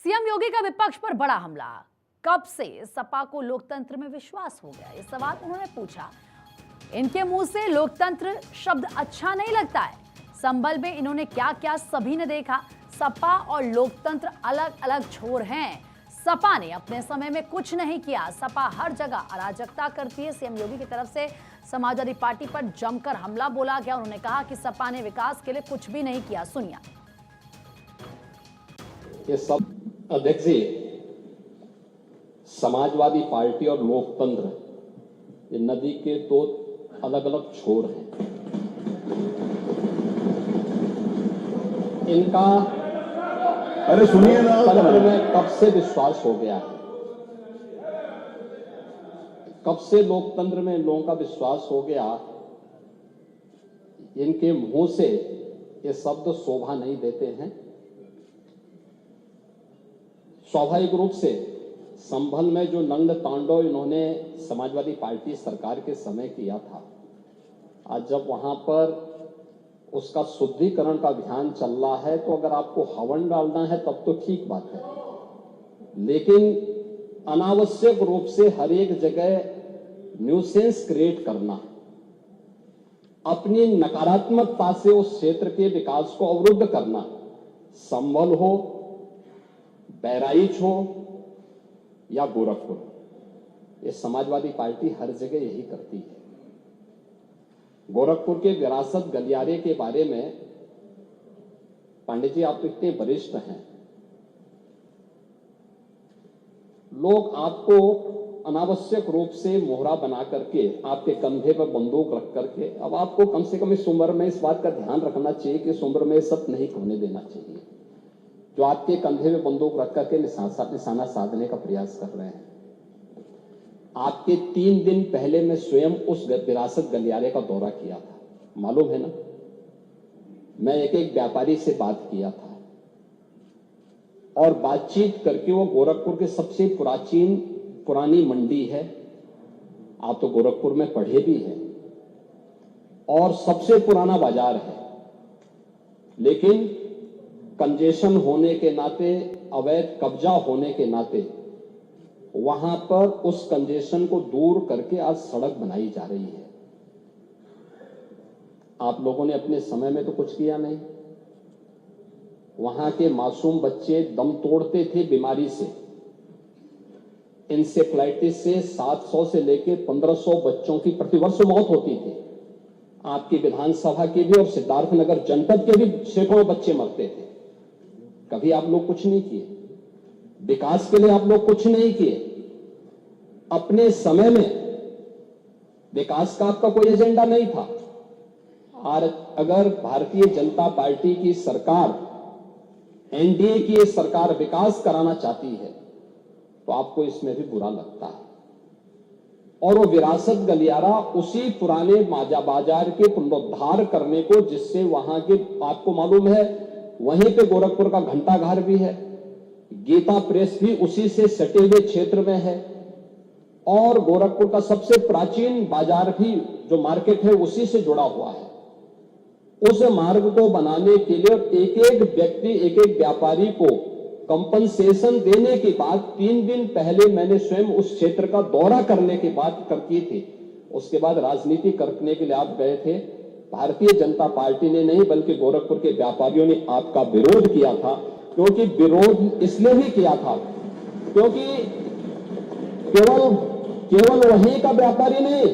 CM योगी का विपक्ष पर बड़ा हमला। कब से सपा को लोकतंत्र में विश्वास हो गया, ये सवाल उन्होंने पूछा। इनके मुंह से लोकतंत्र शब्द अच्छा नहीं लगता है। संभल में इन्होंने क्या क्या सभी ने देखा। सपा और लोकतंत्र अलग अलग छोर हैं। सपा ने अपने समय में कुछ नहीं किया। सपा हर जगह अराजकता करती है। सीएम योगी की तरफ से समाजवादी पार्टी पर जमकर हमला बोला गया। उन्होंने कहा कि सपा ने विकास के लिए कुछ भी नहीं किया। सुनिए। ये सब अध्यक्ष जी, समाजवादी पार्टी और लोकतंत्र ये नदी के दो अलग अलग छोर हैं। इनका अरे सुनिए ना, तंत्र में कब से विश्वास हो गया है, कब से लोकतंत्र में लोगों का विश्वास हो गया। इनके मुंह से ये शब्द शोभा नहीं देते हैं। स्वाभाविक रूप से संभल में जो नंद तांडव इन्होंने समाजवादी पार्टी सरकार के समय किया था, आज जब वहां पर उसका शुद्धिकरण का अभियान चल रहा है, तो अगर आपको हवन डालना है तब तो ठीक बात है, लेकिन अनावश्यक रूप से हर एक जगह न्यूसेंस क्रिएट करना, अपनी नकारात्मकता से उस क्षेत्र के विकास को अवरुद्ध करना, संभल हो, बहराइच हो या गोरखपुर, ये समाजवादी पार्टी हर जगह यही करती है। गोरखपुर के विरासत गलियारे के बारे में पांडे जी, आप इतने वरिष्ठ हैं, लोग आपको अनावश्यक रूप से मोहरा बना करके आपके कंधे पर बंदूक रख करके, अब आपको कम से कम इस उम्र में इस बात का ध्यान रखना चाहिए कि इस उम्र में सत्य नहीं होने देना चाहिए, जो आपके कंधे में बंदूक रख करके निशाना साधने का प्रयास कर रहे हैं। आपके 3 दिन पहले मैं स्वयं उस विरासत गलियारे का दौरा किया था, मालूम है ना। मैं एक एक व्यापारी से बात किया था और बातचीत करके, वो गोरखपुर के सबसे पुरानी मंडी है, आप तो गोरखपुर में पढ़े भी हैं, और सबसे पुराना बाजार है, लेकिन कंजेशन होने के नाते, अवैध कब्जा होने के नाते वहां पर उस कंजेशन को दूर करके आज सड़क बनाई जा रही है। आप लोगों ने अपने समय में तो कुछ किया नहीं। वहां के मासूम बच्चे दम तोड़ते थे बीमारी से, इंसेफ्लाइटिस से 700 से लेकर 1500 बच्चों की प्रतिवर्ष मौत होती थी। आपकी विधानसभा के भी और सिद्धार्थनगर जनपद के भी सैकड़ों बच्चे मरते थे। कभी आप लोग कुछ नहीं किए, विकास के लिए आप लोग कुछ नहीं किए। अपने समय में विकास का आपका कोई एजेंडा नहीं था। और अगर भारतीय जनता पार्टी की सरकार, एनडीए की सरकार विकास कराना चाहती है, तो आपको इसमें भी बुरा लगता है। और वो विरासत गलियारा उसी पुराने बाजार के पुनरुद्धार करने को, जिससे वहां के, आपको मालूम है, वहीं पे गोरखपुर का घंटाघर भी है, गीता प्रेस भी उसी से सटे हुए क्षेत्र में है, और गोरखपुर का सबसे प्राचीन बाजार भी जो मार्केट है उसी से जुड़ा हुआ है। उस मार्ग को बनाने के लिए एक एक व्यक्ति, एक एक व्यापारी को कंपनसेशन देने के बाद 3 दिन पहले मैंने स्वयं उस क्षेत्र का दौरा करने की बात की थी। उसके बाद राजनीति करने के लिए आप गए थे। भारतीय जनता पार्टी ने नहीं, बल्कि गोरखपुर के व्यापारियों ने आपका विरोध किया था। क्योंकि विरोध इसलिए भी किया था क्योंकि केवल वहीं का व्यापारी नहीं,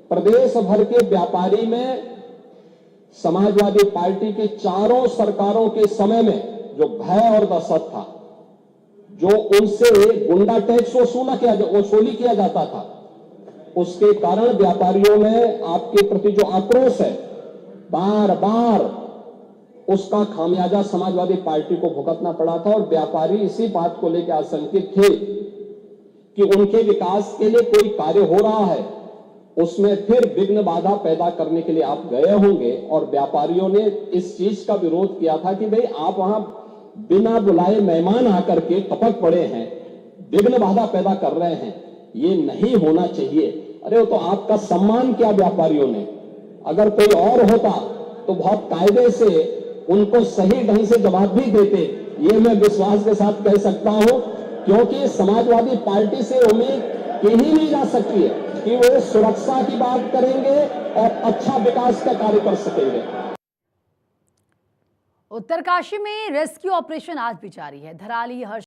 प्रदेश भर के व्यापारी में समाजवादी पार्टी की चारों सरकारों के समय में जो भय और दहशत था, जो उनसे गुंडा टैक्स वसूली किया जाता था, उसके कारण व्यापारियों में आपके प्रति जो आक्रोश है, बार बार उसका खामियाजा समाजवादी पार्टी को भुगतना पड़ा था। और व्यापारी इसी बात को लेकर आशंकित थे कि उनके विकास के लिए कोई कार्य हो रहा है, उसमें फिर विघ्न बाधा पैदा करने के लिए आप गए होंगे। और व्यापारियों ने इस चीज का विरोध किया था कि भाई आप वहां बिना बुलाए मेहमान आकर के टपक पड़े हैं, विघ्न बाधा पैदा कर रहे हैं, ये नहीं होना चाहिए। अरे वो तो आपका सम्मान किया व्यापारियों ने। अगर कोई और होता तो बहुत कायदे से उनको सही ढंग से जवाब भी देते, ये मैं विश्वास के साथ कह सकता हूं, क्योंकि समाजवादी पार्टी से उम्मीद की ही नहीं जा सकती है कि वो सुरक्षा की बात करेंगे और अच्छा विकास का कार्य कर सकेंगे। उत्तरकाशी में रेस्क्यू ऑपरेशन आज भी जारी है। धराली